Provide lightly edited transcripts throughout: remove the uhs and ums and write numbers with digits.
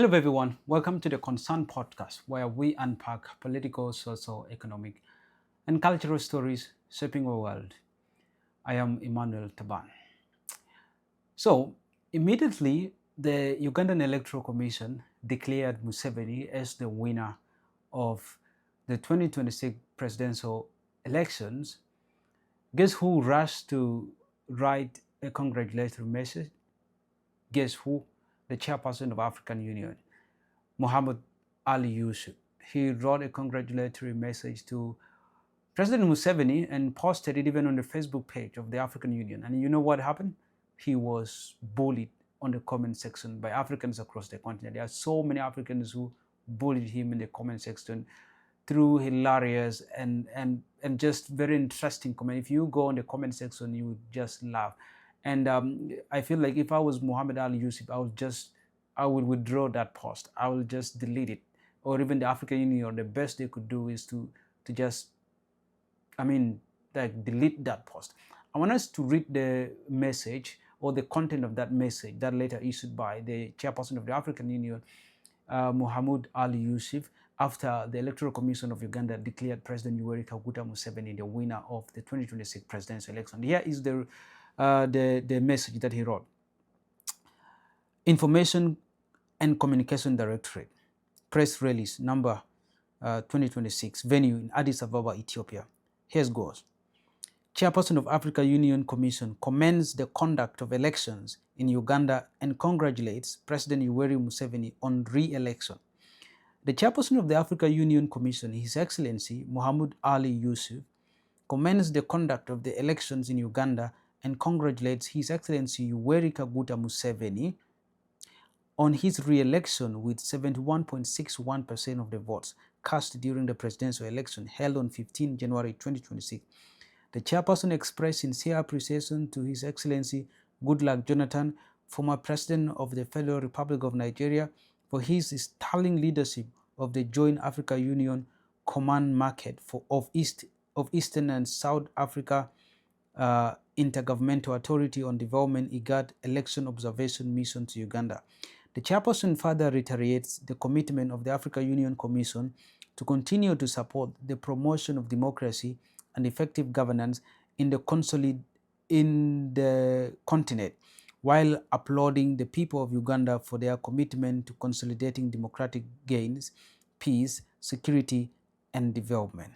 Hello, everyone. Welcome to the Concern Podcast, where we unpack political, social, economic, and cultural stories shaping our world. I am Emmanuel Taban. So, immediately, the Ugandan Electoral Commission declared Museveni as the winner of the 2026 presidential elections. Guess who rushed to write a congratulatory message? Guess who? The chairperson of African Union, Muhammad Ali Yusuf. He wrote a congratulatory message to President Museveni and posted it even on the Facebook page of the African Union. And you know what happened? He was bullied on the comment section by Africans across the continent. There are so many Africans who bullied him in the comment section through hilarious and just very interesting comment. If you go on the comment section, you would just laugh. And I feel like if I was Muhammad Ali Yusuf, I would withdraw that post. I will just delete it. Or even the African Union, the best they could do is to just, delete that post. I want us to read the message or the content of that message, that letter issued by the chairperson of the African Union, Muhammad Ali Yusuf, after the Electoral Commission of Uganda declared President Yoweri Kaguta Museveni the winner of the 2026 presidential election. Here is the message that he wrote. Information and Communication Directorate, press release number 2026, venue in Addis Ababa, Ethiopia. Here goes. Chairperson of Africa Union Commission commends the conduct of elections in Uganda and congratulates President Yoweri Museveni on re-election. The chairperson of the Africa Union Commission, His Excellency Muhammad Ali Yusuf, commends the conduct of the elections in Uganda and congratulates His Excellency Yoweri Kaguta Museveni on his re-election with 71.61% of the votes cast during the presidential election held on 15 January 2026. The chairperson expressed sincere appreciation to His Excellency Goodluck Jonathan, former President of the Federal Republic of Nigeria, for his sterling leadership of the Joint Africa Union Command Market of Eastern and South Africa Intergovernmental Authority on Development IGAD Election Observation Mission to Uganda. The chairperson further reiterates the commitment of the Africa Union Commission to continue to support the promotion of democracy and effective governance in the continent, while applauding the people of Uganda for their commitment to consolidating democratic gains, peace, security, and development.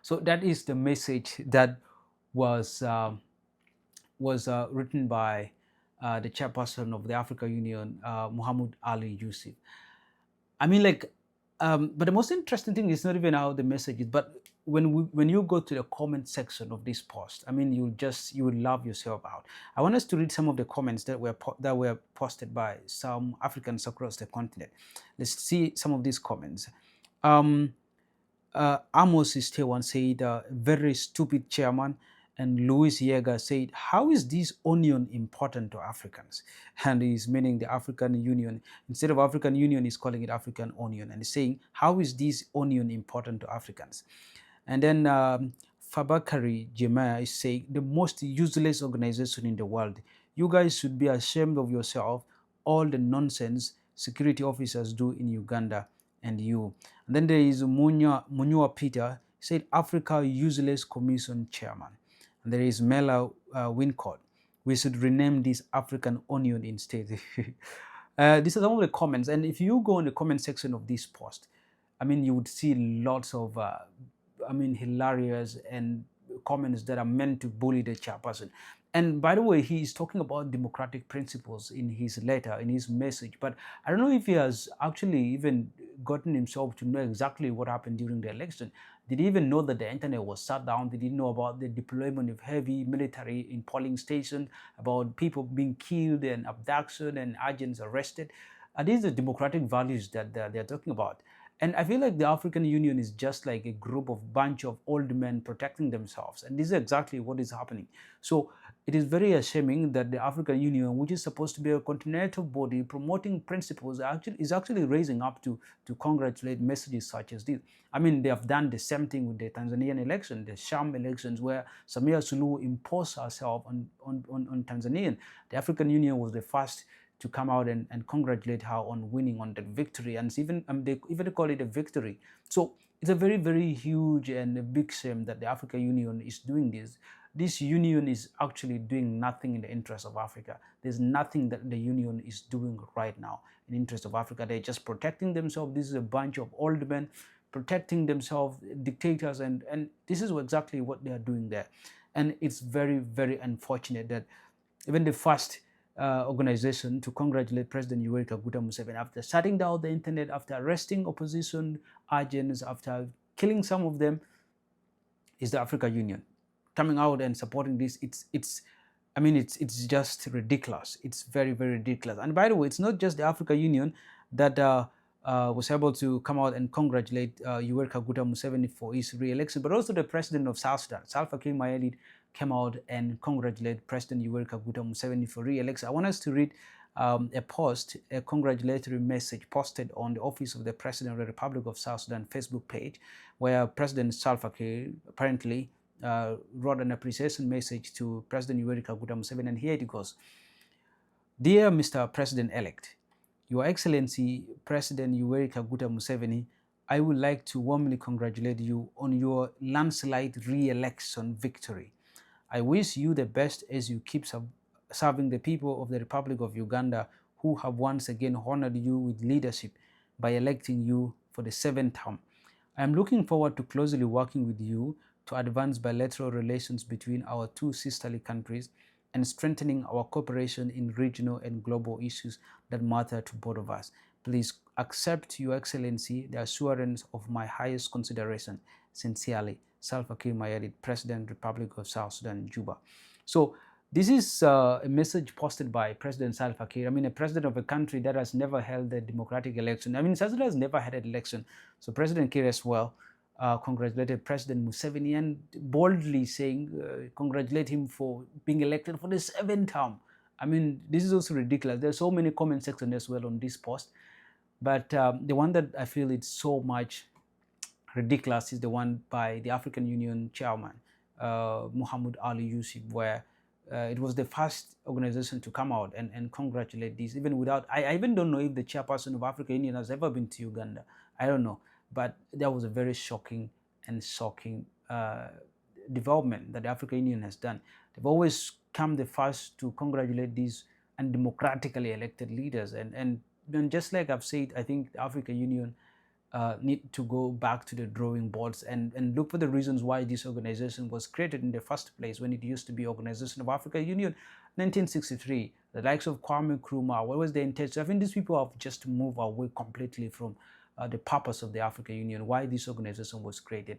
So that is the message that was written by the chairperson of the Africa Union, Muhammad Ali Yusuf. But the most interesting thing is not even how the message is, but when you go to the comment section of this post, you will love yourself out. I want us to read some of the comments that were posted by some Africans across the continent. Let's see some of these comments. Amos Istewan said, very stupid chairman. And Louis Yeager said, how is this onion important to Africans? And he's meaning the African Union. Instead of African Union, he's calling it African onion. And he's saying, how is this onion important to Africans? And then Fabakari Jemaya is saying, the most useless organization in the world. You guys should be ashamed of yourself, all the nonsense security officers do in Uganda and you. And then there is Munyua Peter, said, Africa Useless Commission Chairman. And there is Mela Wincott. We should rename this African onion instead. These are some of the comments. And if you go in the comment section of this post, you would see lots of, hilarious and comments that are meant to bully the chairperson. And by the way, he is talking about democratic principles in his letter, in his message. But I don't know if he has actually even gotten himself to know exactly what happened during the election. Did he even know that the internet was shut down? Did he know about the deployment of heavy military in polling stations, about people being killed and abduction and agents arrested? Are these the democratic values that they're talking about? And I feel like the African Union is just like a bunch of old men protecting themselves. And this is exactly what is happening. So it is very ashamed that the African Union, which is supposed to be a continental body promoting principles, is actually raising up to congratulate messages such as this. They have done the same thing with the Tanzanian election, the sham elections, where Samia Suluhu imposed herself on Tanzania. The African Union was the first to come out and congratulate her on winning on that victory, and it's even they even call it a victory. So it's a very, very huge and a big shame that the African Union is doing this. This union is actually doing nothing in the interest of Africa. There's nothing that the union is doing right now in the interest of Africa. They're just protecting themselves. This is a bunch of old men protecting themselves, dictators, and this is exactly what they are doing there. And it's very, very unfortunate that even the first organization to congratulate President Yoweri Kaguta Museveni after shutting down the internet, after arresting opposition agents, after killing some of them, is the African Union coming out and supporting this. I mean, it's just ridiculous. It's very, very ridiculous. And by the way, it's not just the African Union that was able to come out and congratulate Yoweri Kaguta Museveni for his re-election, but also the president of South Sudan, Salva Kiir Mayardit, came out and congratulated President Yoweri Kaguta Museveni for re-election. I want us to read a congratulatory message posted on the Office of the President of the Republic of South Sudan Facebook page, where President Salva Kiir apparently wrote an appreciation message to President Yoweri Kaguta Museveni, and here it goes. Dear Mr. President-elect, Your Excellency President Yoweri Kaguta Museveni, I would like to warmly congratulate you on your landslide re-election victory. I wish you the best as you keep serving the people of the Republic of Uganda, who have once again honored you with leadership by electing you for the 7th term. I am looking forward to closely working with you to advance bilateral relations between our two sisterly countries and strengthening our cooperation in regional and global issues that matter to both of us. Please accept, Your Excellency, the assurance of my highest consideration. Sincerely, Salva Kiir Mayardit, President, Republic of South Sudan, Juba. So this is a message posted by President Salva Kiir. I mean, a president of a country that has never held a democratic election. I mean, South Sudan has never had an election. So President Kiir as well congratulated President Museveni and boldly saying, congratulate him for being elected for the 7th term. I mean, this is also ridiculous. There's so many comment sections as well on this post. But the one that I feel it's so much ridiculous is the one by the African Union chairman, Muhammad Ali Yusuf, where it was the first organization to come out and congratulate this, even without, I even don't know if the chairperson of African Union has ever been to Uganda. I don't know. But that was a very shocking and shocking development that the African Union has done. They've always come the first to congratulate these undemocratically elected leaders. And just like I've said, I think the African Union need to go back to the drawing boards and look for the reasons why this organization was created in the first place, when it used to be Organization of African Union, 1963. The likes of Kwame Nkrumah, what was the intention? I think these people have just moved away completely from the purpose of the African Union, why this organization was created.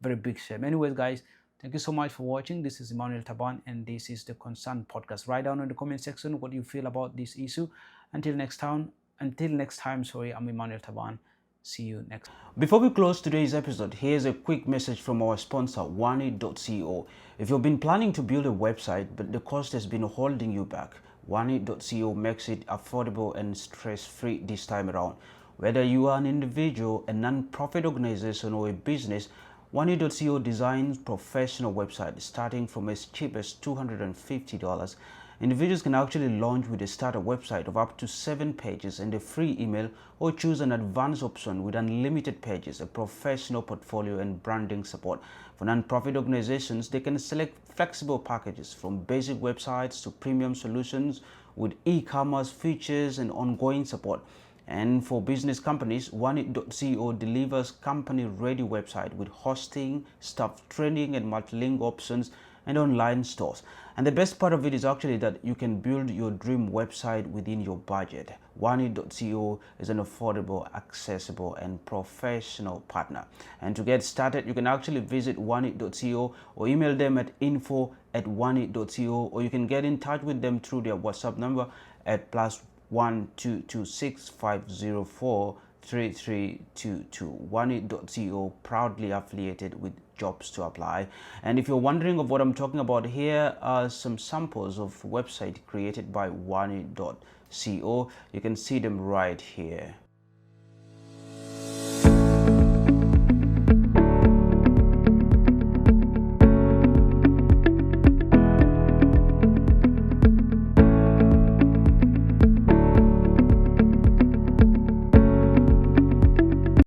Very big shame. Anyways, guys, thank you so much for watching. This is Emmanuel Taban, and this is the Concerned Podcast. Write down in the comment section what you feel about this issue. Until next time, I'm Emmanuel Taban. See you next. Before we close today's episode, here's a quick message from our sponsor, Wanted.co. If you've been planning to build a website, but the cost has been holding you back, Wanted.co makes it affordable and stress-free this time around. Whether you are an individual, a non-profit organization, or a business, Wanted.co designs professional websites starting from as cheap as $250. Individuals can actually launch with a starter website of up to 7 pages and a free email, or choose an advanced option with unlimited pages, a professional portfolio, and branding support. For non-profit organizations, they can select flexible packages from basic websites to premium solutions with e-commerce features and ongoing support. And for business companies, Wanted.co delivers company-ready website with hosting, staff training, and multilingual options and online stores. And the best part of it is actually that you can build your dream website within your budget. Wanted.co is an affordable, accessible, and professional partner. And to get started, you can actually visit Wanted.co or email them at info@wanted.co, or you can get in touch with them through their WhatsApp number at +1 226 504 3322. Wanted.co, proudly affiliated with Jobs to Apply. And if you're wondering of what I'm talking about, here are some samples of website created by Wanted.co. You can see them right here.